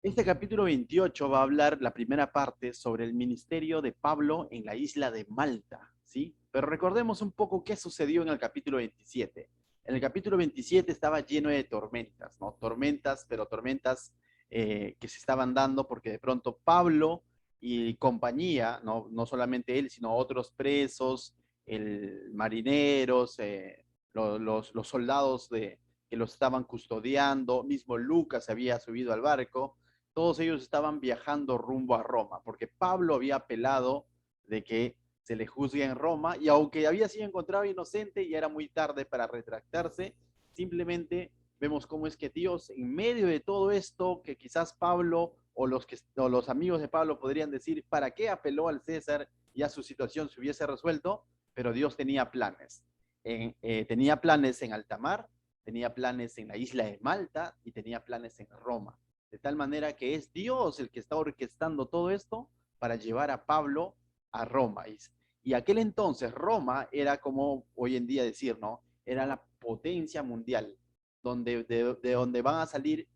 Este capítulo 28 va a hablar la primera parte sobre el ministerio de Pablo en la isla de Malta, ¿sí? Pero recordemos un poco qué sucedió en el capítulo 27. En el capítulo 27 estaba lleno de tormentas, ¿no? Tormentas, pero tormentas que se estaban dando porque de pronto Pablo y compañía, no solamente él, sino otros presos, marineros, los soldados que los estaban custodiando, mismo Lucas había subido al barco, todos ellos estaban viajando rumbo a Roma, porque Pablo había apelado de que se le juzgue en Roma, y aunque había sido encontrado inocente, ya era muy tarde para retractarse. Simplemente vemos cómo es que Dios, en medio de todo esto, que quizás Pablo o los amigos de Pablo podrían decir, ¿para qué apeló al César? Ya su situación se hubiese resuelto, pero Dios tenía planes. Tenía planes en alta mar, tenía planes en la isla de Malta y tenía planes en Roma, de tal manera que es Dios el que está orquestando todo esto para llevar a Pablo a Roma. Y aquel entonces Roma era como hoy en día decir, ¿no? Era la potencia mundial, de donde van a salir,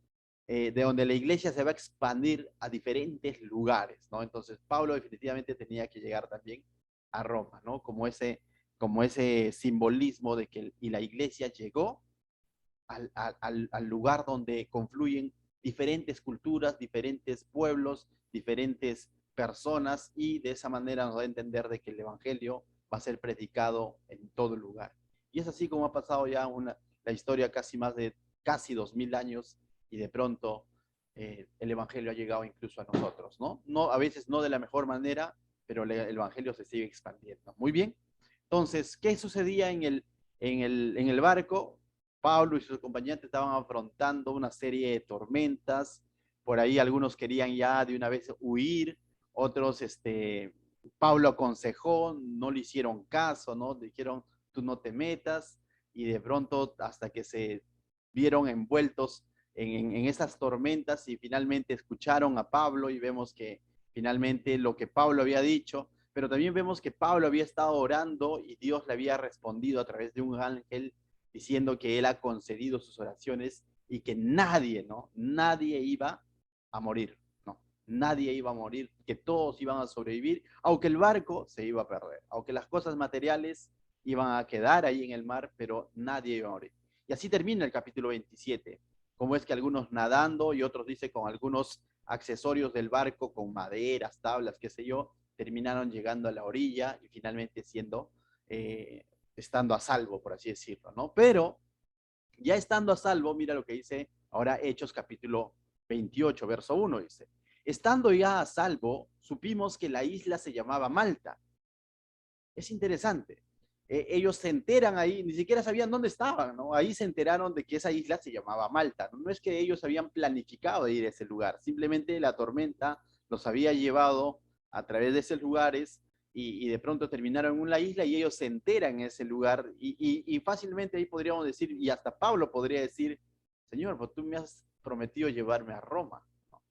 de donde la iglesia se va a expandir a diferentes lugares, ¿no? Entonces Pablo definitivamente tenía que llegar también a Roma, ¿no? Como ese simbolismo de que y la iglesia llegó al lugar donde confluyen diferentes culturas, diferentes pueblos, diferentes personas, y de esa manera nos da a entender de que el Evangelio va a ser predicado en todo lugar. Y es así como ha pasado ya la historia casi más de casi 2000 años, y de pronto el Evangelio ha llegado incluso a nosotros, ¿no? No, a veces no de la mejor manera, pero el Evangelio se sigue expandiendo. Muy bien. Entonces, ¿qué sucedía en el barco? Pablo y sus acompañantes estaban afrontando una serie de tormentas. Por ahí algunos querían ya de una vez huir, otros, Pablo aconsejó, no le hicieron caso, ¿no? Dijeron, tú no te metas, y de pronto hasta que se vieron envueltos en esas tormentas y finalmente escucharon a Pablo, y vemos que finalmente lo que Pablo había dicho, pero también vemos que Pablo había estado orando y Dios le había respondido a través de un ángel diciendo que él ha concedido sus oraciones y que nadie, ¿no? Nadie iba a morir, ¿no? Nadie iba a morir, que todos iban a sobrevivir, aunque el barco se iba a perder, aunque las cosas materiales iban a quedar ahí en el mar, pero nadie iba a morir. Y así termina el capítulo 27, como es que algunos nadando y otros dice con algunos accesorios del barco, con maderas, tablas, qué sé yo, terminaron llegando a la orilla y finalmente estando a salvo, por así decirlo, ¿no? Pero ya estando a salvo, mira lo que dice ahora Hechos capítulo 28, verso 1, dice, estando ya a salvo, supimos que la isla se llamaba Malta. Es interesante. Ellos se enteran ahí, ni siquiera sabían dónde estaban, ¿no? Ahí se enteraron de que esa isla se llamaba Malta, ¿no? No es que ellos habían planificado ir a ese lugar, simplemente la tormenta los había llevado a través de esos lugares, y de pronto terminaron en una isla y ellos se enteran en ese lugar, y fácilmente ahí podríamos decir, y hasta Pablo podría decir, Señor, pues tú me has prometido llevarme a Roma, ¿no?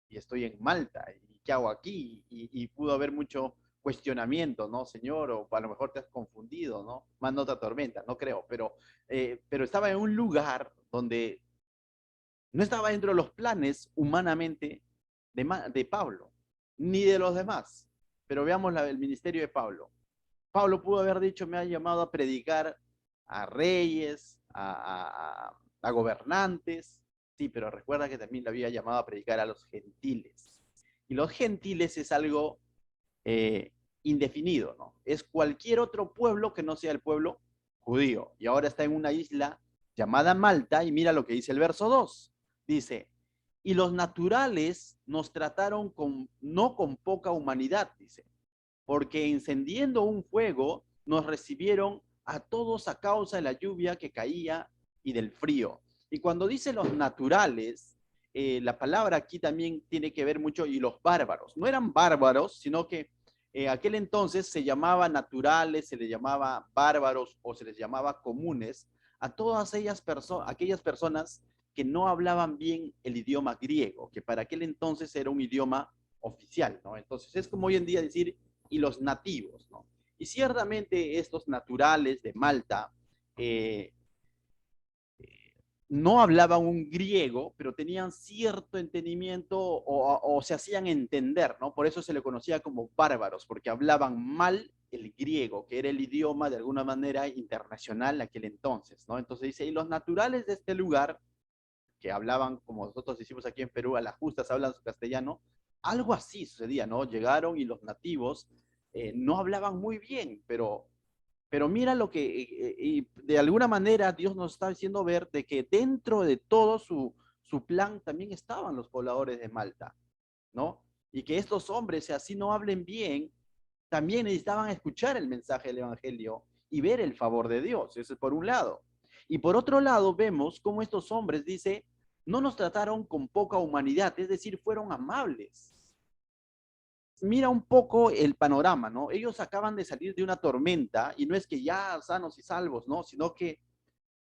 Y estoy en Malta, ¿y qué hago aquí? Y pudo haber mucho cuestionamiento, ¿no, Señor? O a lo mejor te has confundido, ¿no? Manda otra tormenta, no creo, pero estaba en un lugar donde no estaba dentro de los planes humanamente de Pablo, ni de los demás. Pero veamos el ministerio de Pablo. Pablo pudo haber dicho, me ha llamado a predicar a reyes, a gobernantes, sí, pero recuerda que también le había llamado a predicar a los gentiles. Y los gentiles es algo eh, indefinido, ¿no? Es cualquier otro pueblo que no sea el pueblo judío. Y ahora está en una isla llamada Malta, y mira lo que dice el verso 2. Dice, y los naturales nos trataron no con poca humanidad, dice, porque encendiendo un fuego nos recibieron a todos a causa de la lluvia que caía y del frío. Y cuando dice los naturales, la palabra aquí también tiene que ver mucho, y los bárbaros. No eran bárbaros, sino que aquel entonces se llamaba naturales, se les llamaba bárbaros o se les llamaba comunes a todas aquellas personas que no hablaban bien el idioma griego, que para aquel entonces era un idioma oficial, ¿no? Entonces es como hoy en día decir, y los nativos, ¿no? Y ciertamente estos naturales de Malta, eh, no hablaban un griego, pero tenían cierto entendimiento o se hacían entender, ¿no? Por eso se le conocía como bárbaros, porque hablaban mal el griego, que era el idioma de alguna manera internacional en aquel entonces, ¿no? Entonces dice, y los naturales de este lugar, que hablaban, como nosotros decimos aquí en Perú, a las justas hablan su castellano, algo así sucedía, ¿no? Llegaron y los nativos no hablaban muy bien, pero mira lo que, y de alguna manera Dios nos está haciendo ver de que dentro de todo su plan también estaban los pobladores de Malta, ¿no? Y que estos hombres, si así no hablen bien, también necesitaban escuchar el mensaje del Evangelio y ver el favor de Dios. Eso es por un lado. Y por otro lado, vemos cómo estos hombres, dice, no nos trataron con poca humanidad, es decir, fueron amables. Mira un poco el panorama, ¿no? Ellos acaban de salir de una tormenta y no es que ya sanos y salvos, ¿no? Sino que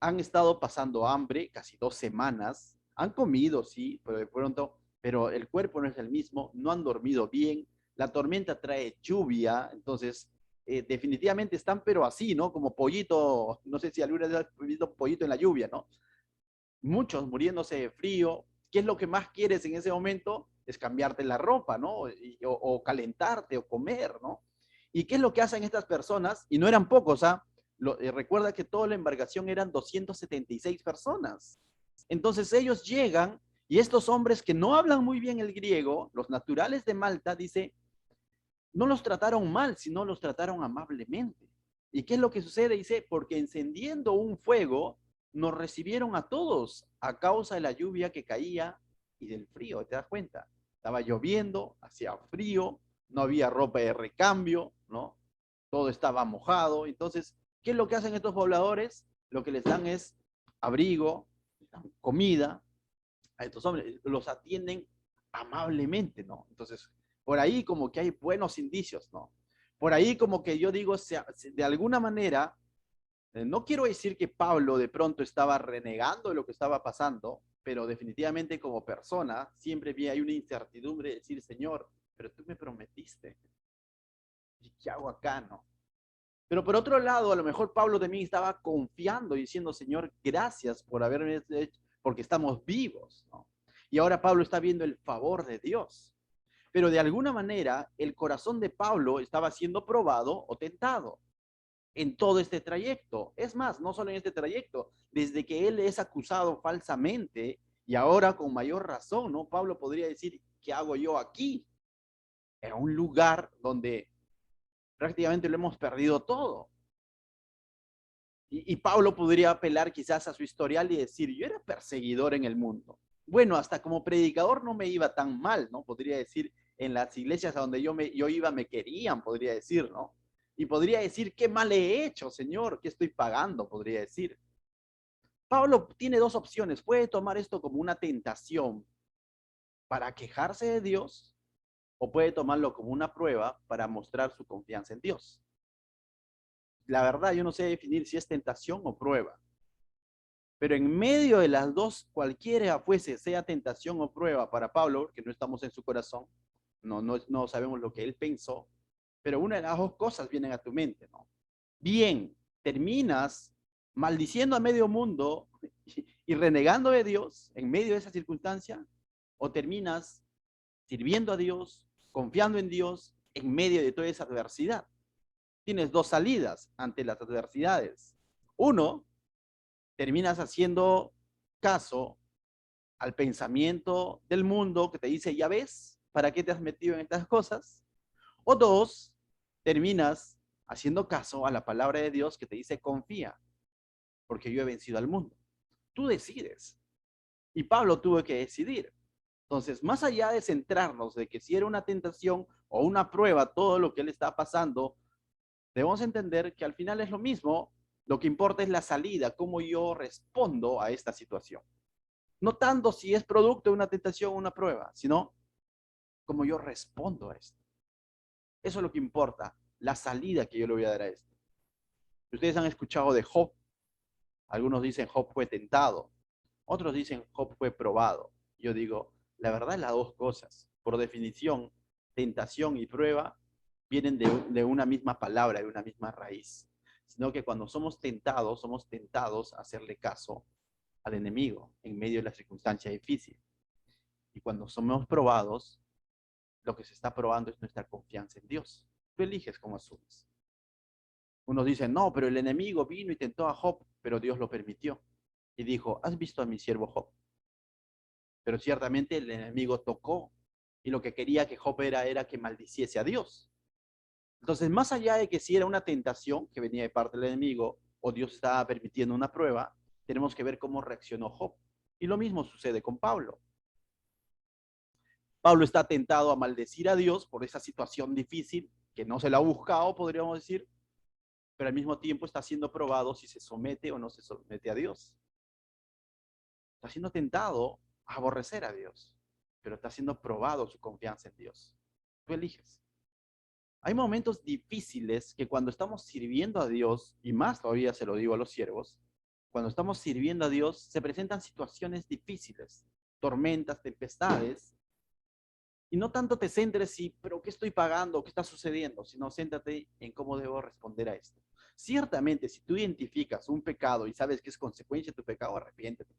han estado pasando hambre casi 2 semanas, han comido, sí, pero de pronto, pero el cuerpo no es el mismo, no han dormido bien, la tormenta trae lluvia, entonces definitivamente están pero así, ¿no? Como pollito, no sé si alguna vez has visto pollito en la lluvia, ¿no? Muchos muriéndose de frío. ¿Qué es lo que más quieres en ese momento? Es cambiarte la ropa, ¿no? O calentarte o comer, ¿no? ¿Y qué es lo que hacen estas personas? Y no eran pocos, ¿ah? Recuerda que toda la embarcación eran 276 personas. Entonces ellos llegan y estos hombres que no hablan muy bien el griego, los naturales de Malta, dice, no los trataron mal, sino los trataron amablemente. ¿Y qué es lo que sucede? Dice, porque encendiendo un fuego, nos recibieron a todos a causa de la lluvia que caía y del frío. ¿Te das cuenta? Estaba lloviendo, hacía frío, no había ropa de recambio, ¿no? Todo estaba mojado. Entonces, ¿qué es lo que hacen estos pobladores? Lo que les dan es abrigo, les dan comida, a estos hombres, los atienden amablemente, ¿no? Entonces, por ahí como que hay buenos indicios, ¿no? Por ahí como que yo digo, de alguna manera, no quiero decir que Pablo de pronto estaba renegando de lo que estaba pasando, pero definitivamente como persona siempre hay una incertidumbre de decir, Señor, pero tú me prometiste, ¿y qué hago acá, no? Pero por otro lado, a lo mejor Pablo también estaba confiando y diciendo, Señor, gracias por haberme hecho, porque estamos vivos, ¿no? Y ahora Pablo está viendo el favor de Dios. Pero de alguna manera, el corazón de Pablo estaba siendo probado o tentado en todo este trayecto. Es más, no solo en este trayecto, desde que él es acusado falsamente y ahora con mayor razón, ¿no? Pablo podría decir, ¿qué hago yo aquí? En un lugar donde prácticamente lo hemos perdido todo. Y Pablo podría apelar quizás a su historial y decir, yo era perseguidor en el mundo. Bueno, hasta como predicador no me iba tan mal, ¿no? Podría decir, en las iglesias a donde yo iba me querían, podría decir, ¿no? Y podría decir, ¿qué mal he hecho, Señor? ¿Qué estoy pagando? Podría decir. Pablo tiene dos opciones. Puede tomar esto como una tentación para quejarse de Dios o puede tomarlo como una prueba para mostrar su confianza en Dios. La verdad, yo no sé definir si es tentación o prueba. Pero en medio de las dos, cualquiera fuese, sea tentación o prueba para Pablo, que no estamos en su corazón, no sabemos lo que él pensó, pero una de las dos cosas vienen a tu mente, ¿no? Bien, terminas maldiciendo a medio mundo y renegando de Dios en medio de esa circunstancia, o terminas sirviendo a Dios, confiando en Dios en medio de toda esa adversidad. Tienes dos salidas ante las adversidades. Uno, terminas haciendo caso al pensamiento del mundo que te dice, ya ves, ¿para qué te has metido en estas cosas? O dos, terminas haciendo caso a la palabra de Dios que te dice, confía, porque yo he vencido al mundo. Tú decides. Y Pablo tuvo que decidir. Entonces, más allá de centrarnos de que si era una tentación o una prueba, todo lo que él está pasando, debemos entender que al final es lo mismo. Lo que importa es la salida, cómo yo respondo a esta situación. No tanto si es producto de una tentación o una prueba, sino cómo yo respondo a esto. Eso es lo que importa, la salida que yo le voy a dar a esto. Ustedes han escuchado de Job. Algunos dicen Job fue tentado. Otros dicen Job fue probado. Yo digo, la verdad es las dos cosas. Por definición, tentación y prueba vienen de una misma palabra, de una misma raíz. Sino que cuando somos tentados a hacerle caso al enemigo en medio de la circunstancia difícil. Y cuando somos probados, lo que se está probando es nuestra confianza en Dios. Tú eliges cómo asumes. Unos dicen, no, pero el enemigo vino y tentó a Job, pero Dios lo permitió. Y dijo, ¿has visto a mi siervo Job? Pero ciertamente el enemigo tocó y lo que quería que Job era que maldiciese a Dios. Entonces, más allá de que si era una tentación que venía de parte del enemigo o Dios estaba permitiendo una prueba, tenemos que ver cómo reaccionó Job. Y lo mismo sucede con Pablo. Pablo está tentado a maldecir a Dios por esa situación difícil que no se la ha buscado, podríamos decir, pero al mismo tiempo está siendo probado si se somete o no se somete a Dios. Está siendo tentado a aborrecer a Dios, pero está siendo probado su confianza en Dios. Tú eliges. Hay momentos difíciles que cuando estamos sirviendo a Dios, y más todavía se lo digo a los siervos, cuando estamos sirviendo a Dios, se presentan situaciones difíciles, tormentas, tempestades, y no tanto te centres en, pero ¿qué estoy pagando? ¿Qué está sucediendo? Sino céntrate en cómo debo responder a esto. Ciertamente, si tú identificas un pecado y sabes que es consecuencia de tu pecado, arrepiéntete.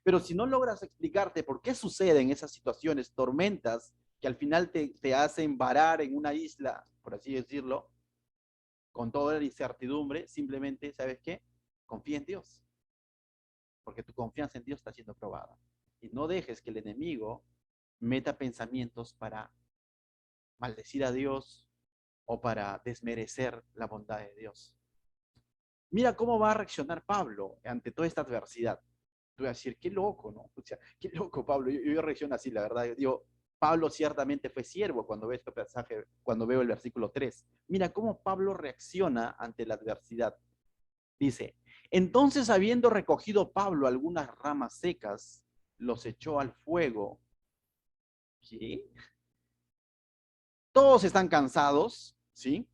Pero si no logras explicarte por qué suceden esas situaciones, tormentas, que al final te hacen varar en una isla, por así decirlo, con toda la incertidumbre, simplemente, ¿sabes qué? Confía en Dios, porque tu confianza en Dios está siendo probada. Y no dejes que el enemigo meta pensamientos para maldecir a Dios o para desmerecer la bondad de Dios. Mira cómo va a reaccionar Pablo ante toda esta adversidad. Tú vas a decir, qué loco, ¿no? O sea, qué loco, Pablo. Yo reacciono así, la verdad. Yo digo, Pablo ciertamente fue siervo cuando veo este pasaje, cuando veo el versículo 3. Mira cómo Pablo reacciona ante la adversidad. Dice, entonces habiendo recogido Pablo algunas ramas secas, los echó al fuego. ¿Qué? Todos están cansados, ¿sí?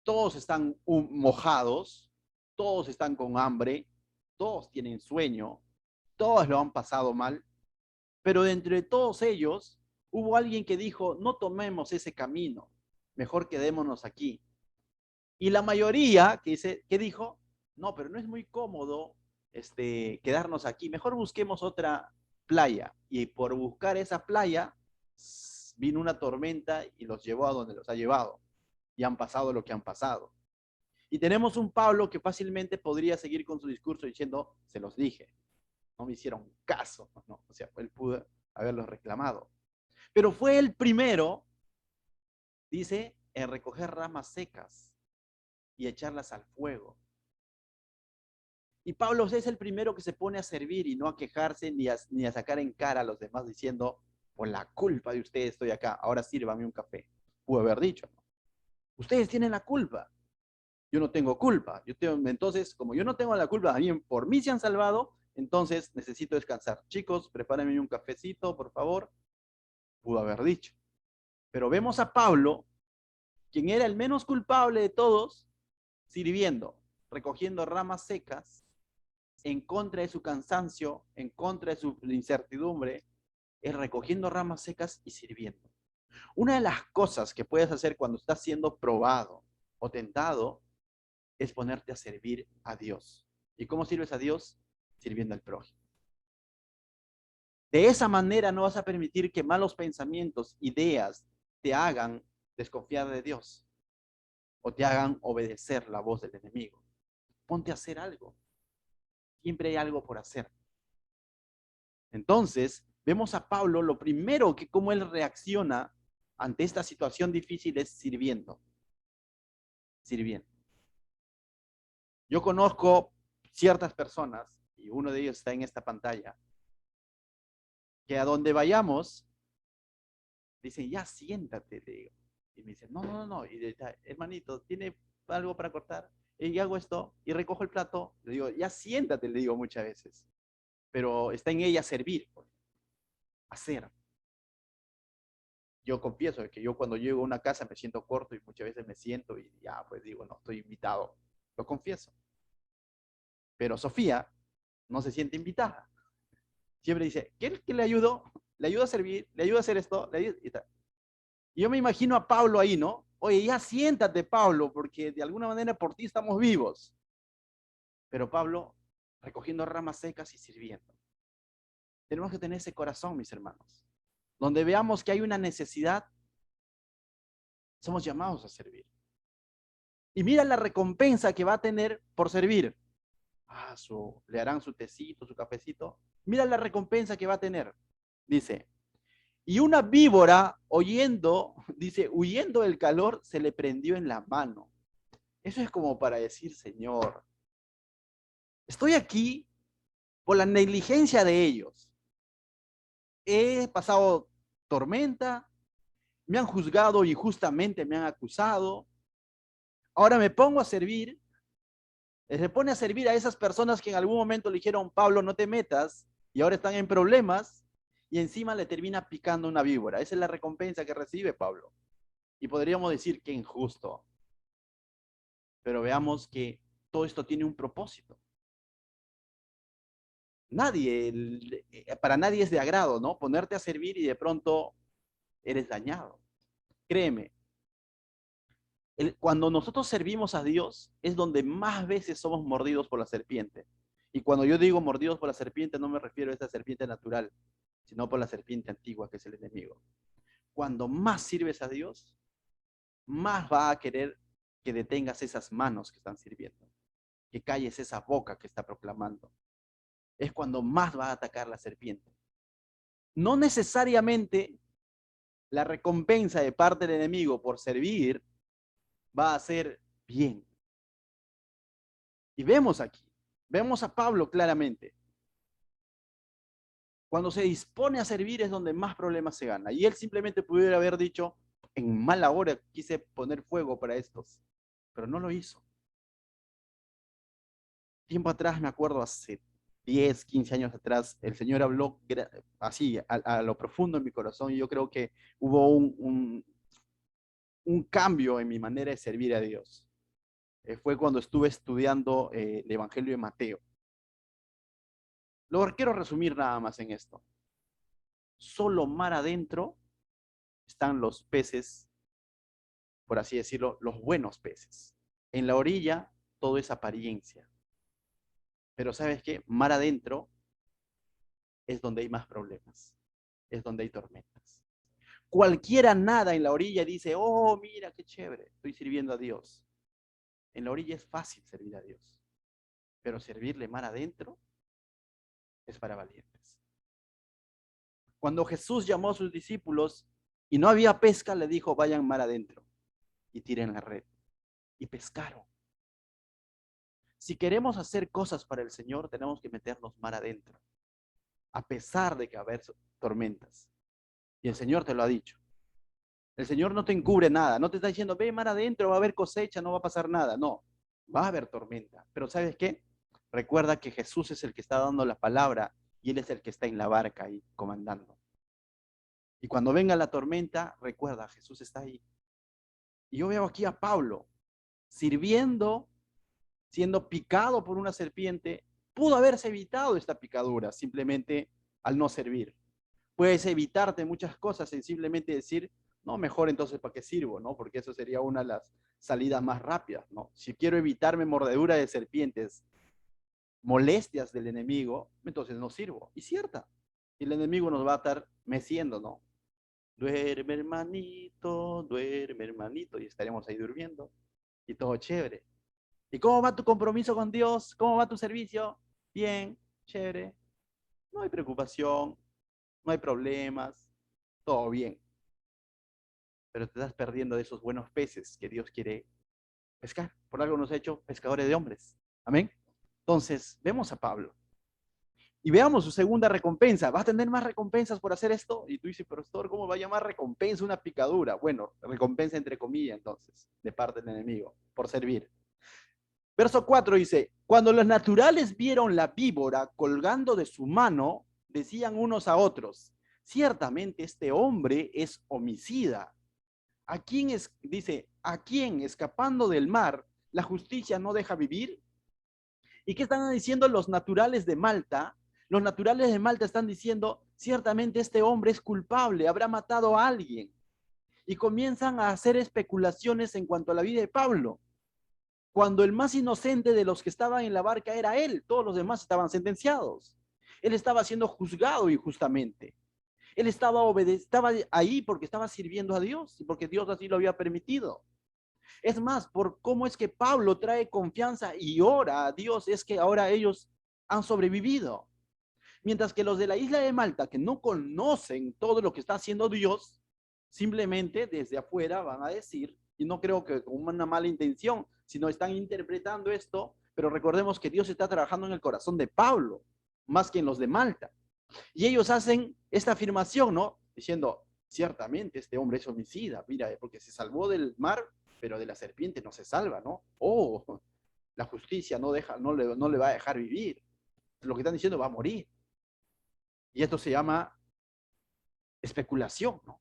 Todos están mojados, todos están con hambre, todos tienen sueño, todos lo han pasado mal, pero de entre todos ellos hubo alguien que dijo, no tomemos ese camino, mejor quedémonos aquí. Y la mayoría que dijo, no, pero no es muy cómodo quedarnos aquí, mejor busquemos otra playa. Y por buscar esa playa, vino una tormenta y los llevó a donde los ha llevado. Y han pasado lo que han pasado. Y tenemos un Pablo que fácilmente podría seguir con su discurso diciendo, se los dije, no me hicieron caso, ¿no? O sea, él pudo haberlos reclamado. Pero fue el primero, dice, en recoger ramas secas y echarlas al fuego. Y Pablo es el primero que se pone a servir y no a quejarse ni a sacar en cara a los demás diciendo, por la culpa de ustedes estoy acá, ahora sírvame un café. Pudo haber dicho, ¿no? Ustedes tienen la culpa. Yo no tengo culpa. Entonces, como yo no tengo la culpa, también por mí se han salvado, entonces necesito descansar. Chicos, prepárenme un cafecito, por favor. Pudo haber dicho. Pero vemos a Pablo, quien era el menos culpable de todos, sirviendo, recogiendo ramas secas, en contra de su cansancio, en contra de su incertidumbre, es recogiendo ramas secas y sirviendo. Una de las cosas que puedes hacer cuando estás siendo probado o tentado es ponerte a servir a Dios. ¿Y cómo sirves a Dios? Sirviendo al prójimo. De esa manera no vas a permitir que malos pensamientos, ideas, te hagan desconfiar de Dios o te hagan obedecer la voz del enemigo. Ponte a hacer algo. Siempre hay algo por hacer. Entonces, vemos a Pablo, lo primero que cómo él reacciona ante esta situación difícil es sirviendo. Sirviendo. Yo conozco ciertas personas, y uno de ellos está en esta pantalla, que a donde vayamos, dicen, ya siéntate, le digo. Y me dicen, no, no, no, y dice, hermanito, ¿tiene algo para cortar? Y hago esto, y recojo el plato, le digo, ya siéntate, le digo muchas veces. Pero está en ella servir, hacer. Yo confieso que yo cuando llego a una casa me siento corto y muchas veces me siento y ya, pues digo, no, estoy invitado. Lo confieso. Pero Sofía no se siente invitada. Siempre dice, ¿qué le ayudo? Le ayudo a servir, le ayudo a hacer esto, le ayudo... Y yo me imagino a Pablo ahí, ¿no? Oye, ya siéntate, Pablo, porque de alguna manera por ti estamos vivos. Pero Pablo recogiendo ramas secas y sirviendo. Tenemos que tener ese corazón, mis hermanos. Donde veamos que hay una necesidad, somos llamados a servir. Y mira la recompensa que va a tener por servir. Le harán su tecito, su cafecito. Mira la recompensa que va a tener. Dice, y una víbora dice, huyendo del calor, se le prendió en la mano. Eso es como para decir, Señor, estoy aquí por la negligencia de ellos. He pasado tormenta, me han juzgado injustamente, me han acusado. Ahora me pongo a servir, se pone a servir a esas personas que en algún momento le dijeron, Pablo, no te metas, y ahora están en problemas, y encima le termina picando una víbora. Esa es la recompensa que recibe Pablo. Y podríamos decir que injusto. Pero veamos que todo esto tiene un propósito. Para nadie es de agrado, ¿no? Ponerte a servir y de pronto eres dañado. Créeme, cuando nosotros servimos a Dios es donde más veces somos mordidos por la serpiente. Y cuando yo digo mordidos por la serpiente, no me refiero a esa serpiente natural, sino por la serpiente antigua que es el enemigo. Cuando más sirves a Dios, más va a querer que detengas esas manos que están sirviendo, que calles esa boca que está proclamando. Es cuando más va a atacar la serpiente. No necesariamente la recompensa de parte del enemigo por servir va a ser bien. Y vemos a Pablo claramente. Cuando se dispone a servir es donde más problemas se gana. Y él simplemente pudiera haber dicho, en mala hora quise poner fuego para estos, pero no lo hizo. Tiempo atrás, me acuerdo, hace 10, 15 años atrás, el Señor habló así, a lo profundo en mi corazón, y yo creo que hubo un cambio en mi manera de servir a Dios. Fue cuando estuve estudiando el Evangelio de Mateo. Lo quiero resumir nada más en esto. Solo mar adentro están los peces, por así decirlo, los buenos peces. En la orilla todo es apariencia. Pero ¿sabes qué? Mar adentro es donde hay más problemas, es donde hay tormentas. Cualquiera nada en la orilla y dice, oh, mira qué chévere, estoy sirviendo a Dios. En la orilla es fácil servir a Dios, pero servirle mar adentro es para valientes. Cuando Jesús llamó a sus discípulos y no había pesca, le dijo, vayan mar adentro y tiren la red. Y pescaron. Si queremos hacer cosas para el Señor, tenemos que meternos mar adentro, a pesar de que va a haber tormentas. Y el Señor te lo ha dicho. El Señor no te encubre nada, no te está diciendo, ve mar adentro, va a haber cosecha, no va a pasar nada. No, va a haber tormenta. Pero ¿sabes qué? Recuerda que Jesús es el que está dando la palabra y Él es el que está en la barca ahí comandando. Y cuando venga la tormenta, recuerda, Jesús está ahí. Y yo veo aquí a Pablo sirviendo, siendo picado por una serpiente. Pudo haberse evitado esta picadura simplemente al no servir. Puedes evitarte muchas cosas en simplemente decir, no, mejor entonces para qué sirvo, ¿no? Porque eso sería una de las salidas más rápidas, ¿no? Si quiero evitarme mordedura de serpientes, molestias del enemigo, entonces no sirvo. Y cierta. Y el enemigo nos va a estar meciendo, ¿no? Duerme hermanito, y estaremos ahí durmiendo. Y todo chévere. ¿Y cómo va tu compromiso con Dios? ¿Cómo va tu servicio? Bien, chévere. No hay preocupación, no hay problemas, todo bien. Pero te estás perdiendo de esos buenos peces que Dios quiere pescar. Por algo nos ha hecho pescadores de hombres. Amén. Entonces, vemos a Pablo. Y veamos su segunda recompensa. ¿Va a tener más recompensas por hacer esto? Y tú dices, pastor, ¿cómo va a llamar recompensa una picadura? Bueno, recompensa entre comillas entonces, de parte del enemigo, por servir. Verso 4 dice, cuando los naturales vieron la víbora colgando de su mano, decían unos a otros, ciertamente este hombre es homicida. Dice, ¿a quién escapando del mar la justicia no deja vivir? ¿Y qué están diciendo los naturales de Malta? Los naturales de Malta están diciendo, ciertamente este hombre es culpable, habrá matado a alguien. Y comienzan a hacer especulaciones en cuanto a la vida de Pablo. cuando el más inocente de los que estaban en la barca era él, todos los demás estaban sentenciados. Él estaba siendo juzgado injustamente. Él estaba ahí porque estaba sirviendo a Dios y porque Dios así lo había permitido. Es más, por cómo es que Pablo trae confianza y ora a Dios, es que ahora ellos han sobrevivido. Mientras que los de la isla de Malta, que no conocen todo lo que está haciendo Dios, simplemente desde afuera van a decir, y no creo que con una mala intención, sino están interpretando esto, pero recordemos que Dios está trabajando en el corazón de Pablo, más que en los de Malta. Y ellos hacen esta afirmación, ¿no? Diciendo, ciertamente este hombre es homicida, mira, porque se salvó del mar, pero de la serpiente no se salva, ¿no? Oh, la justicia no le va a dejar vivir. Lo que están diciendo va a morir. Y esto se llama especulación, ¿no?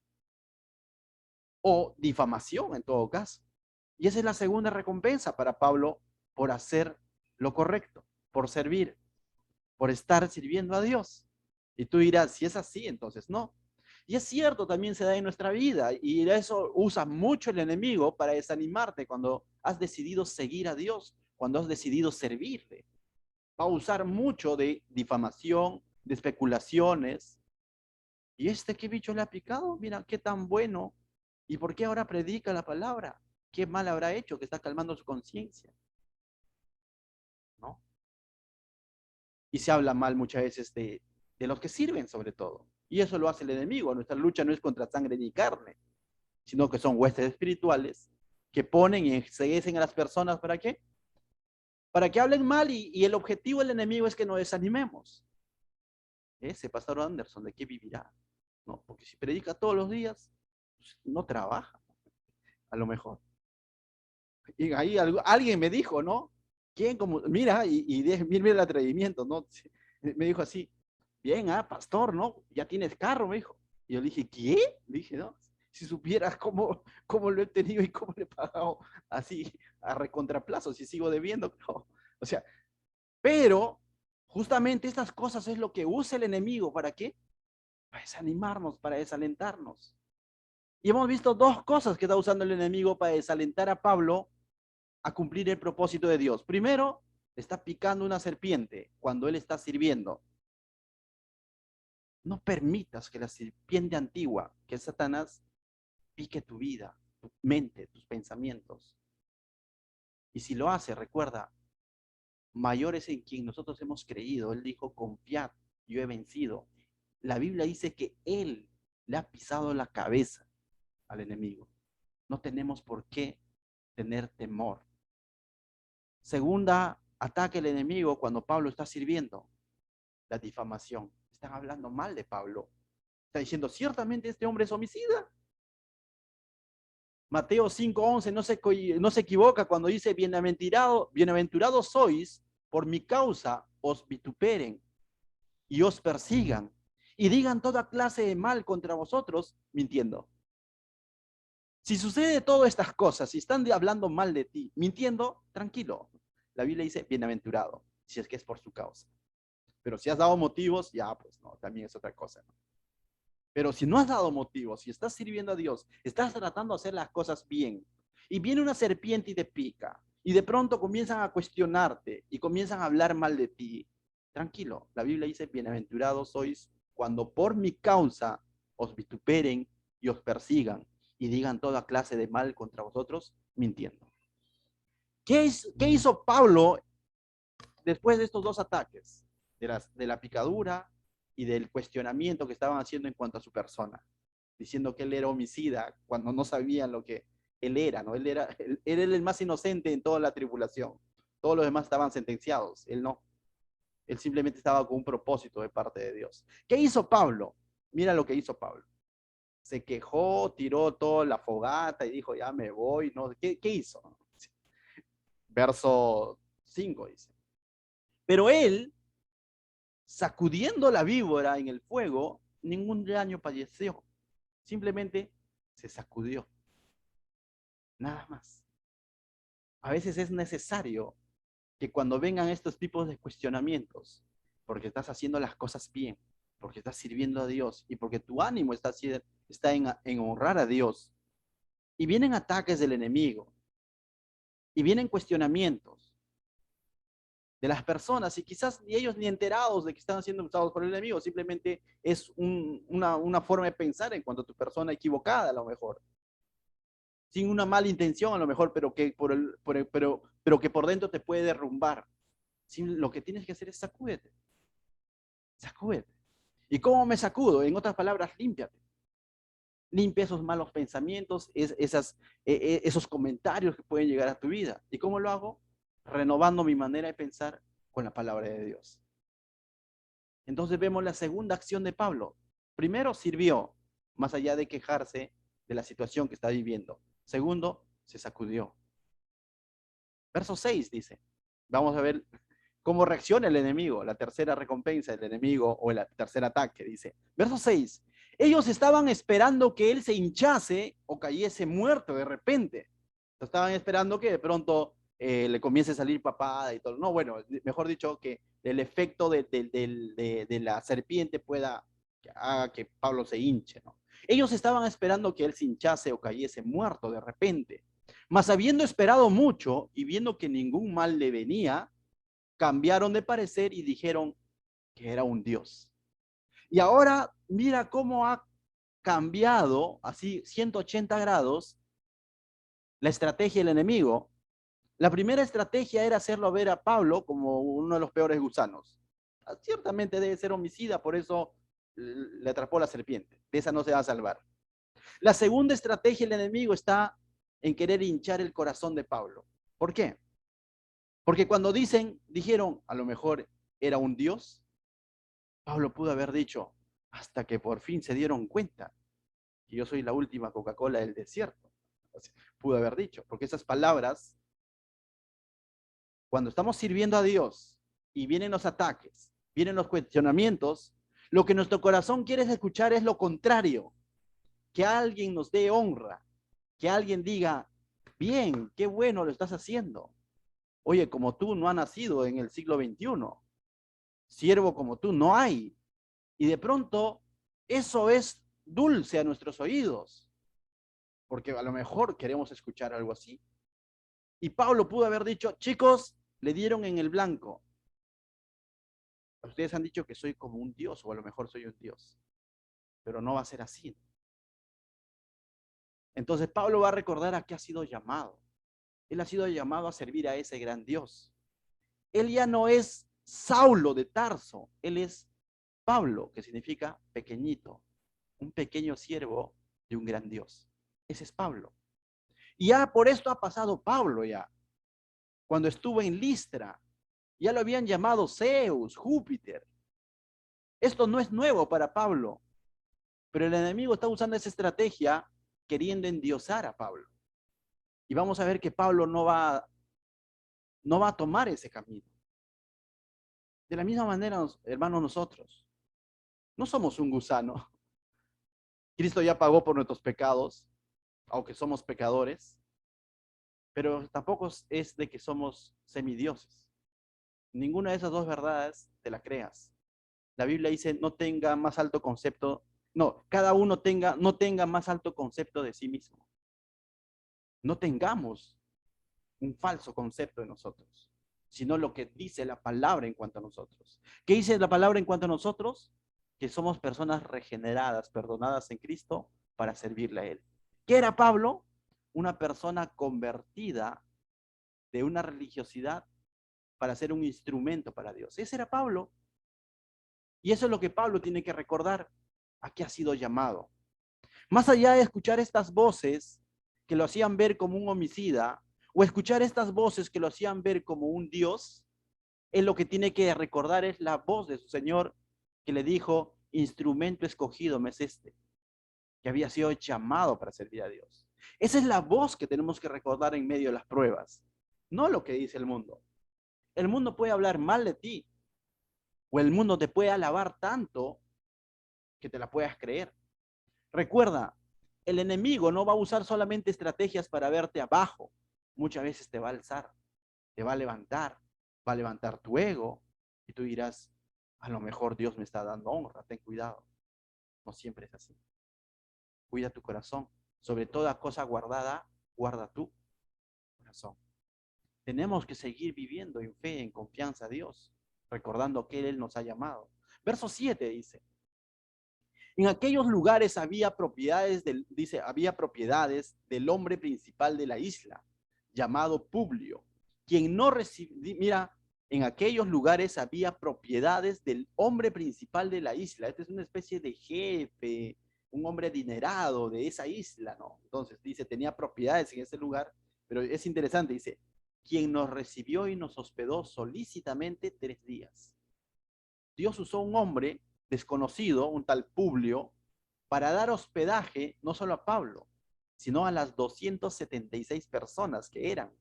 O difamación en todo caso. Y esa es la segunda recompensa para Pablo por hacer lo correcto, por servir, por estar sirviendo a Dios. Y tú dirás, si es así, entonces no. Y es cierto, también se da en nuestra vida y eso usa mucho el enemigo para desanimarte cuando has decidido seguir a Dios, cuando has decidido servirle. Va a usar mucho de difamación, de especulaciones. ¿Y este qué bicho le ha picado? Mira, qué tan bueno. ¿Y por qué ahora predica la palabra? ¿Qué mal habrá hecho que está calmando su conciencia? ¿No? Y se habla mal muchas veces de los que sirven sobre todo. Y eso lo hace el enemigo. Nuestra lucha no es contra sangre ni carne, sino que son huestes espirituales que ponen y enseguecen a las personas. ¿Para qué? Para que hablen mal y el objetivo del enemigo es que nos desanimemos. Ese pastor Anderson, ¿de qué vivirá? No, porque si predica todos los días, pues, no trabaja, a lo mejor. Y ahí alguien me dijo, ¿no? ¿Quién como? Mira, mira el atrevimiento, ¿no? Me dijo así, bien, pastor, ¿no? Ya tienes carro, me dijo. Y yo le dije, ¿qué? Le dije, no, si supieras cómo lo he tenido y cómo le he pagado así a recontraplazo, si sigo debiendo, no. O sea, pero justamente estas cosas es lo que usa el enemigo, ¿para qué? Para desanimarnos, para desalentarnos. Y hemos visto dos cosas que está usando el enemigo para desalentar a Pablo a cumplir el propósito de Dios. Primero, está picando una serpiente cuando él está sirviendo. No permitas que la serpiente antigua, que es Satanás, pique tu vida, tu mente, tus pensamientos. Y si lo hace, recuerda, mayor es en quien nosotros hemos creído. Él dijo, confiad, yo he vencido. La Biblia dice que él le ha pisado la cabeza al enemigo. No tenemos por qué tener temor. Segunda, ataque el enemigo cuando Pablo está sirviendo. La difamación. Están hablando mal de Pablo. Está diciendo, ciertamente este hombre es homicida. Mateo 5:11 no se equivoca cuando dice, bienaventurados sois, por mi causa os vituperen y os persigan y digan toda clase de mal contra vosotros, mintiendo. Si sucede todas estas cosas, si están hablando mal de ti, mintiendo, tranquilo. La Biblia dice, bienaventurado, si es que es por su causa. Pero si has dado motivos, ya, pues no, también es otra cosa, ¿no? Pero si no has dado motivos, si estás sirviendo a Dios, estás tratando de hacer las cosas bien, y viene una serpiente y te pica, y de pronto comienzan a cuestionarte y comienzan a hablar mal de ti, tranquilo, la Biblia dice, bienaventurados sois cuando por mi causa os vituperen y os persigan y digan toda clase de mal contra vosotros, mintiendo. ¿Qué hizo Pablo después de estos dos ataques? De la picadura y del cuestionamiento que estaban haciendo en cuanto a su persona, diciendo que él era homicida cuando no sabían lo que él era, ¿no? Él era el más inocente en toda la tribulación. Todos los demás estaban sentenciados, él no. Él simplemente estaba con un propósito de parte de Dios. ¿Qué hizo Pablo? Mira lo que hizo Pablo. Se quejó, tiró toda la fogata y dijo, ya me voy, ¿no? ¿Qué hizo? Verso 5 dice. Pero él, sacudiendo la víbora en el fuego, ningún daño padeció. Simplemente se sacudió. Nada más. A veces es necesario que cuando vengan estos tipos de cuestionamientos, porque estás haciendo las cosas bien, porque estás sirviendo a Dios y porque tu ánimo está en honrar a Dios, y vienen ataques del enemigo, Y vienen cuestionamientos de las personas y quizás ni ellos ni enterados de que están siendo usados por el enemigo, simplemente es una forma de pensar en cuanto a tu persona equivocada a lo mejor, sin una mala intención a lo mejor, pero que pero que por dentro te puede derrumbar. Sí, lo que tienes que hacer es sacúdete, sacúdete. ¿Y cómo me sacudo? En otras palabras, límpiate. Limpia esos malos pensamientos, esos comentarios que pueden llegar a tu vida. ¿Y cómo lo hago? Renovando mi manera de pensar con la palabra de Dios. Entonces vemos la segunda acción de Pablo. Primero, sirvió, más allá de quejarse de la situación que está viviendo. Segundo, se sacudió. Verso 6 dice, vamos a ver cómo reacciona el enemigo, la tercera recompensa del enemigo o el tercer ataque, dice. Verso 6, ellos estaban esperando que él se hinchase o cayese muerto de repente. Estaban esperando que de pronto le comience a salir papada y todo. No, bueno, mejor dicho, que el efecto de la serpiente pueda haga que Pablo se hinche, ¿no? Ellos estaban esperando que él se hinchase o cayese muerto de repente. Mas habiendo esperado mucho y viendo que ningún mal le venía, cambiaron de parecer y dijeron que era un dios. Y ahora mira cómo ha cambiado así 180 grados la estrategia del enemigo. La primera estrategia era hacerlo ver a Pablo como uno de los peores gusanos. Ciertamente debe ser homicida, por eso le atrapó la serpiente. De esa no se va a salvar. La segunda estrategia del enemigo está en querer hinchar el corazón de Pablo. ¿Por qué? Porque cuando dijeron, a lo mejor era un dios, Pablo pudo haber dicho, hasta que por fin se dieron cuenta que yo soy la última Coca-Cola del desierto. Pudo haber dicho, porque esas palabras, cuando estamos sirviendo a Dios y vienen los ataques, vienen los cuestionamientos, lo que nuestro corazón quiere escuchar es lo contrario, que alguien nos dé honra, que alguien diga, bien, qué bueno lo estás haciendo. Oye, como tú no has nacido en el siglo XXI, siervo como tú no hay. Y de pronto eso es dulce a nuestros oídos, porque a lo mejor queremos escuchar algo así. Y Pablo pudo haber dicho, chicos, le dieron en el blanco. Ustedes han dicho que soy como un dios, o a lo mejor soy un dios, pero no va a ser así. Entonces Pablo va a recordar a qué ha sido llamado. Él ha sido llamado a servir a ese gran Dios. Él ya no es Saulo de Tarso, él es Pablo, que significa pequeñito, un pequeño siervo de un gran Dios. Ese es Pablo. Y ya por esto ha pasado Pablo ya. Cuando estuvo en Listra, ya lo habían llamado Zeus, Júpiter. Esto no es nuevo para Pablo, pero el enemigo está usando esa estrategia queriendo endiosar a Pablo. Y vamos a ver que Pablo no va a tomar ese camino. De la misma manera, hermanos, nosotros no somos un gusano. Cristo ya pagó por nuestros pecados, aunque somos pecadores, pero tampoco es de que somos semidioses. Ninguna de esas dos verdades te la creas. La Biblia dice, no tenga más alto concepto, no, cada uno no tenga más alto concepto de sí mismo. No tengamos un falso concepto de nosotros, sino lo que dice la palabra en cuanto a nosotros. ¿Qué dice la palabra en cuanto a nosotros? Que somos personas regeneradas, perdonadas en Cristo para servirle a Él. ¿Qué era Pablo? Una persona convertida de una religiosidad para ser un instrumento para Dios. Ese era Pablo. Y eso es lo que Pablo tiene que recordar, a qué ha sido llamado. Más allá de escuchar estas voces que lo hacían ver como un homicida, o escuchar estas voces que lo hacían ver como un Dios, él lo que tiene que recordar es la voz de su Señor que le dijo, instrumento escogido me es este, que había sido llamado para servir a Dios. Esa es la voz que tenemos que recordar en medio de las pruebas, no lo que dice el mundo. El mundo puede hablar mal de ti, o el mundo te puede alabar tanto que te la puedas creer. Recuerda, el enemigo no va a usar solamente estrategias para verte abajo. Muchas veces te va a alzar, te va a levantar tu ego y tú dirás, a lo mejor Dios me está dando honra, ten cuidado. No siempre es así. Cuida tu corazón. Sobre toda cosa guardada, guarda tu corazón. tenemos que seguir viviendo en fe, en confianza a Dios, recordando que Él nos ha llamado. Verso 7 dice, en aquellos lugares había propiedades había propiedades del hombre principal de la isla, llamado Publio, quien no recibía, mira, en aquellos lugares había propiedades del hombre principal de la isla. Este es una especie de jefe, un hombre adinerado de esa isla, ¿no? Entonces dice, tenía propiedades en ese lugar, pero es interesante, dice, quien nos recibió y nos hospedó solícitamente 3 días. Dios usó un hombre desconocido, un tal Publio, para dar hospedaje no solo a Pablo, sino a las 276 personas que eran,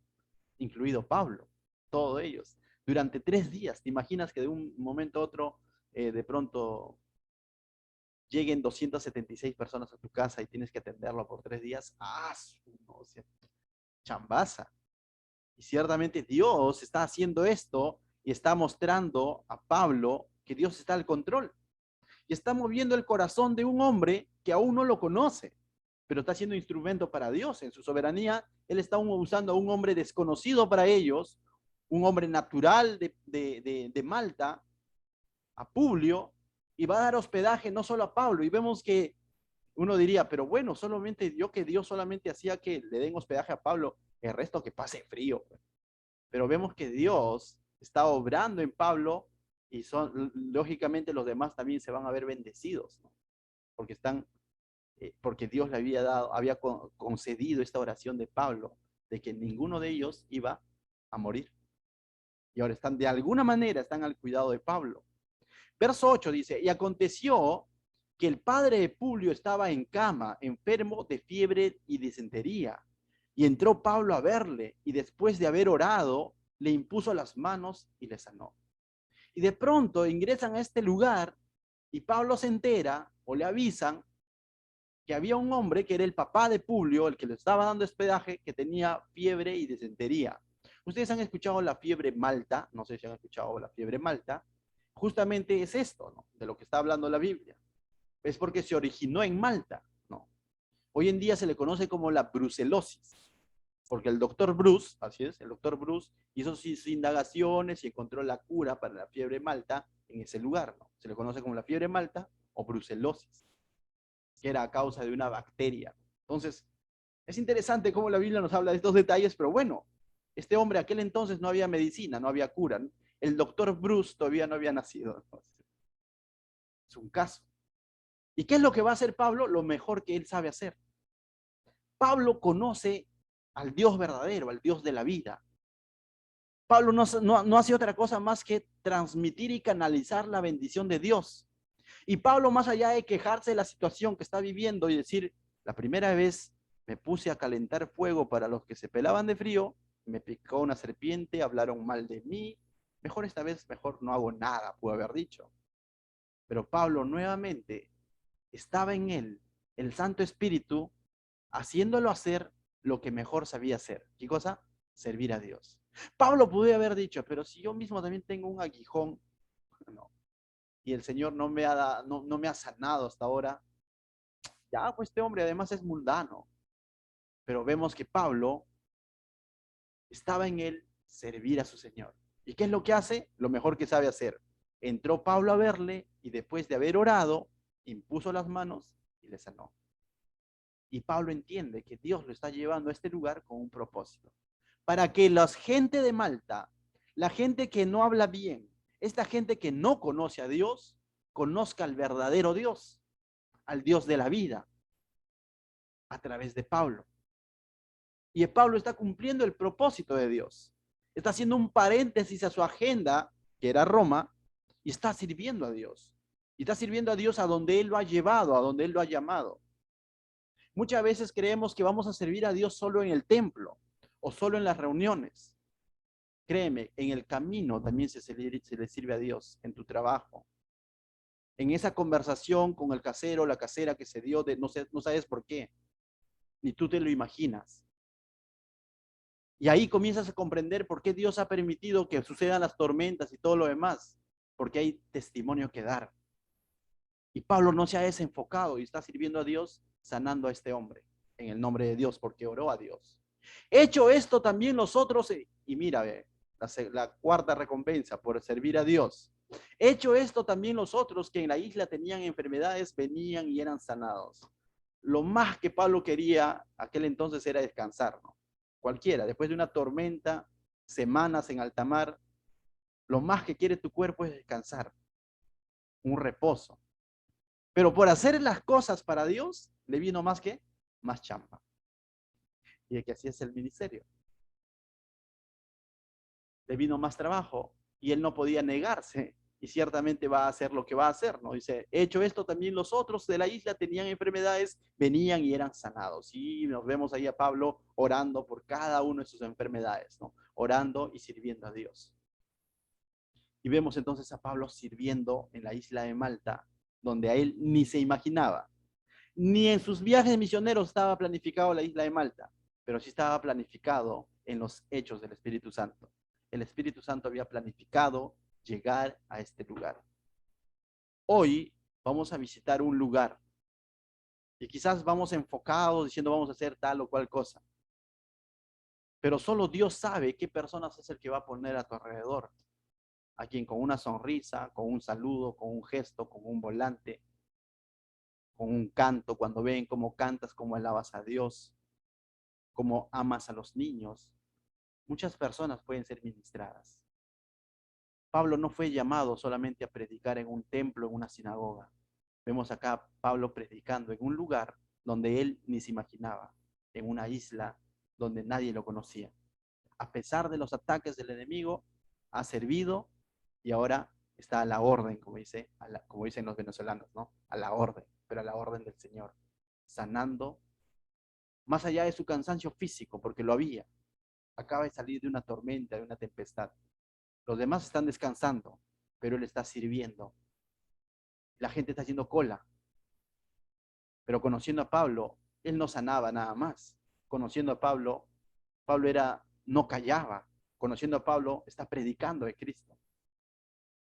incluido Pablo, todos ellos, durante 3 días. ¿Te imaginas que de un momento a otro, de pronto, lleguen 276 personas a tu casa y tienes que atenderlo por 3 días? ¡Ah! No, o sea, chambaza. Y ciertamente Dios está haciendo esto y está mostrando a Pablo que Dios está al control. Y está moviendo el corazón de un hombre que aún no lo conoce, pero está siendo instrumento para Dios. En su soberanía, Él está usando a un hombre desconocido para ellos, un hombre natural de Malta, a Publio, y va a dar hospedaje no solo a Pablo. Y vemos que uno diría, pero bueno, solamente Dios solamente hacía que le den hospedaje a Pablo, el resto que pase frío. Pero vemos que Dios está obrando en Pablo y lógicamente los demás también se van a ver bendecidos, ¿no? Porque porque Dios le había concedido esta oración de Pablo, de que ninguno de ellos iba a morir. Y ahora de alguna manera están al cuidado de Pablo. Verso 8 dice, y aconteció que el padre de Publio estaba en cama, enfermo de fiebre y disentería. Y entró Pablo a verle, y después de haber orado, le impuso las manos y le sanó. Y de pronto ingresan a este lugar, y Pablo se entera, o le avisan, que había un hombre que era el papá de Publio, el que le estaba dando hospedaje, que tenía fiebre y disentería. Ustedes han escuchado la fiebre malta, no sé si han escuchado la fiebre malta, justamente es esto, ¿no? De lo que está hablando la Biblia. Es porque se originó en Malta, ¿no? Hoy en día se le conoce como la brucelosis, porque el doctor Bruce, así es, el doctor Bruce hizo sus indagaciones y encontró la cura para la fiebre malta en ese lugar, ¿no? Se le conoce como la fiebre malta o brucelosis, que era a causa de una bacteria. Entonces, es interesante cómo la Biblia nos habla de estos detalles, pero bueno, este hombre aquel entonces no había medicina, no había cura, ¿no? El doctor Bruce todavía no había nacido, ¿no? Es un caso. ¿Y qué es lo que va a hacer Pablo? Lo mejor que él sabe hacer. Pablo conoce al Dios verdadero, al Dios de la vida. Pablo no hace otra cosa más que transmitir y canalizar la bendición de Dios. Y Pablo, más allá de quejarse de la situación que está viviendo y decir, la primera vez me puse a calentar fuego para los que se pelaban de frío, me picó una serpiente, hablaron mal de mí, mejor esta vez, mejor no hago nada, pudo haber dicho. Pero Pablo nuevamente estaba en él, el Santo Espíritu, haciéndolo hacer lo que mejor sabía hacer. ¿Qué cosa? Servir a Dios. Pablo pudo haber dicho, pero si yo mismo también tengo un aguijón, no, y el Señor no me ha sanado hasta ahora, ya, pues este hombre además es mundano. Pero vemos que Pablo estaba en él servir a su Señor. ¿Y qué es lo que hace? Lo mejor que sabe hacer. Entró Pablo a verle y después de haber orado, impuso las manos y le sanó. Y Pablo entiende que Dios lo está llevando a este lugar con un propósito. Para que la gente de Malta, la gente que no habla bien, esta gente que no conoce a Dios, conozca al verdadero Dios, al Dios de la vida, a través de Pablo. Y Pablo está cumpliendo el propósito de Dios. Está haciendo un paréntesis a su agenda, que era Roma, y está sirviendo a Dios. Y está sirviendo a Dios a donde Él lo ha llevado, a donde Él lo ha llamado. Muchas veces creemos que vamos a servir a Dios solo en el templo o solo en las reuniones. Créeme, en el camino también se le sirve a Dios, en tu trabajo. En esa conversación con el casero, la casera que se dio, no sabes por qué, ni tú te lo imaginas. Y ahí comienzas a comprender por qué Dios ha permitido que sucedan las tormentas y todo lo demás, porque hay testimonio que dar. Y Pablo no se ha desenfocado y está sirviendo a Dios, sanando a este hombre en el nombre de Dios, porque oró a Dios. Hecho esto, también nosotros y mira, ve, la cuarta recompensa por servir a Dios. Hecho esto, también los otros que en la isla tenían enfermedades venían y eran sanados. Lo más que Pablo quería aquel entonces era descansar, ¿no? Cualquiera, después de una tormenta, semanas en alta mar, lo más que quiere tu cuerpo es descansar, un reposo. Pero por hacer las cosas para Dios, le vino más que más chamba. Y de que así es el ministerio. Le vino más trabajo y él no podía negarse y ciertamente va a hacer lo que va a hacer, ¿no? Dice, hecho esto, también los otros de la isla tenían enfermedades, venían y eran sanados. Y nos vemos ahí a Pablo orando por cada una de sus enfermedades, ¿no? Orando y sirviendo a Dios. Y vemos entonces a Pablo sirviendo en la isla de Malta, donde a él ni se imaginaba. Ni en sus viajes misioneros estaba planificado la isla de Malta, pero sí estaba planificado en los hechos del Espíritu Santo. El Espíritu Santo había planificado llegar a este lugar. Hoy vamos a visitar un lugar y quizás vamos enfocados diciendo vamos a hacer tal o cual cosa, pero solo Dios sabe qué personas es el que va a poner a tu alrededor. A quien con una sonrisa, con un saludo, con un gesto, con un volante, con un canto, cuando ven cómo cantas, cómo alabas a Dios, cómo amas a los niños, muchas personas pueden ser ministradas. Pablo no fue llamado solamente a predicar en un templo, en una sinagoga. Vemos acá a Pablo predicando en un lugar donde él ni se imaginaba, en una isla donde nadie lo conocía. A pesar de los ataques del enemigo, ha servido y ahora está a la orden, como dicen los venezolanos, ¿no? A la orden, pero a la orden del Señor, sanando, más allá de su cansancio físico, porque lo había. Acaba de salir de una tormenta, de una tempestad. Los demás están descansando, pero él está sirviendo. La gente está haciendo cola, pero conociendo a Pablo, él no sanaba nada más. Conociendo a Pablo, Pablo no callaba. Conociendo a Pablo, está predicando de Cristo.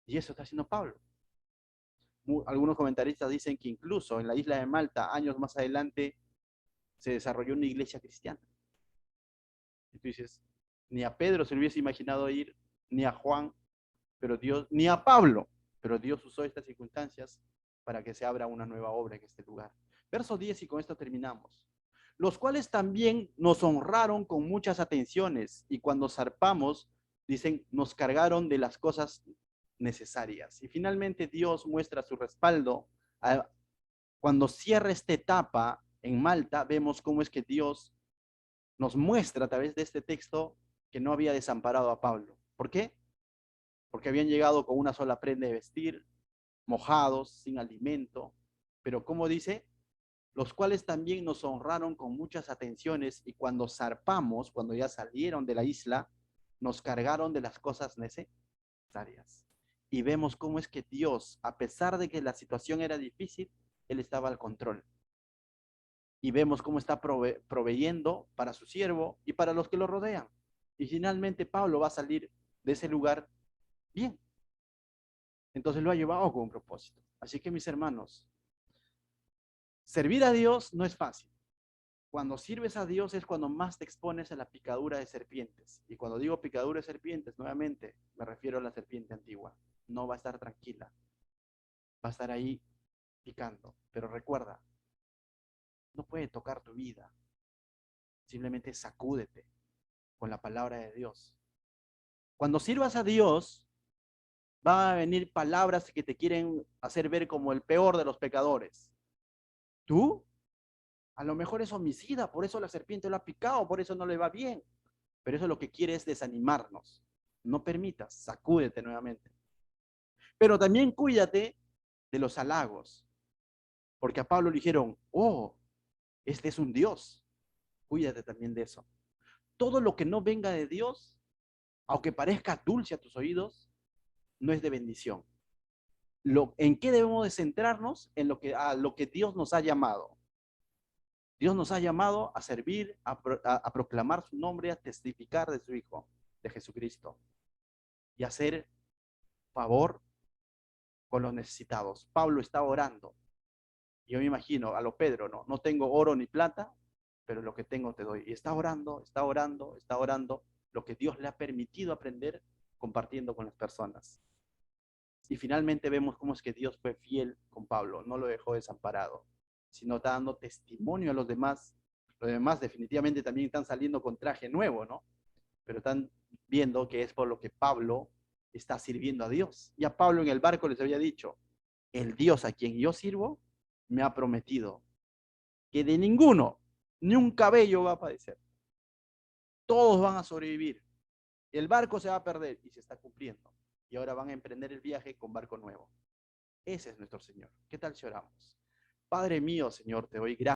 Y eso está haciendo Pablo. Algunos comentaristas dicen que incluso en la isla de Malta, años más adelante, se desarrolló una iglesia cristiana. Y tú dices, ni a Pedro se le hubiese imaginado ir, ni a Juan, pero Dios, ni a Pablo, pero Dios usó estas circunstancias para que se abra una nueva obra en este lugar. Verso 10 y con esto terminamos. Los cuales también nos honraron con muchas atenciones y cuando zarpamos, dicen, nos cargaron de las cosas necesarias. Y finalmente Dios muestra su respaldo. Cuando cierra esta etapa en Malta, vemos cómo es que Dios nos muestra a través de este texto que no había desamparado a Pablo. ¿Por qué? Porque habían llegado con una sola prenda de vestir, mojados, sin alimento, pero como dice, los cuales también nos honraron con muchas atenciones y cuando zarpamos, cuando ya salieron de la isla, nos cargaron de las cosas necesarias. Y vemos cómo es que Dios, a pesar de que la situación era difícil, Él estaba al control. Y vemos cómo está proveyendo para su siervo y para los que lo rodean. Y finalmente Pablo va a salir de ese lugar bien. Entonces lo ha llevado con un propósito. Así que mis hermanos, servir a Dios no es fácil. Cuando sirves a Dios es cuando más te expones a la picadura de serpientes. Y cuando digo picadura de serpientes, nuevamente me refiero a la serpiente antigua. No va a estar tranquila. Va a estar ahí picando. Pero recuerda, no puede tocar tu vida. Simplemente sacúdete con la palabra de Dios. Cuando sirvas a Dios, van a venir palabras que te quieren hacer ver como el peor de los pecadores. ¿Tú? A lo mejor es homicida, por eso la serpiente lo ha picado, por eso no le va bien. Pero eso lo que quiere es desanimarnos. No permitas, sacúdete nuevamente. Pero también cuídate de los halagos. Porque a Pablo le dijeron, oh, este es un Dios. Cuídate también de eso. Todo lo que no venga de Dios, aunque parezca dulce a tus oídos, no es de bendición. ¿En qué debemos de centrarnos? A lo que Dios nos ha llamado. Dios nos ha llamado a servir, a proclamar su nombre, a testificar de su Hijo, de Jesucristo, y a hacer favor con los necesitados. Pablo está orando. Yo me imagino a lo Pedro, no tengo oro ni plata, pero lo que tengo te doy. Y está orando, está orando, está orando. lo que Dios le ha permitido aprender compartiendo con las personas. Y finalmente vemos cómo es que Dios fue fiel con Pablo, no lo dejó desamparado, sino dando testimonio a los demás. Los demás definitivamente también están saliendo con traje nuevo, ¿no? Pero están viendo que es por lo que Pablo está sirviendo a Dios. Y a Pablo en el barco les había dicho, el Dios a quien yo sirvo me ha prometido que de ninguno, ni un cabello va a padecer. Todos van a sobrevivir. El barco se va a perder y se está cumpliendo. Y ahora van a emprender el viaje con barco nuevo. Ese es nuestro Señor. ¿Qué tal si oramos? Padre mío, Señor, te doy gracias.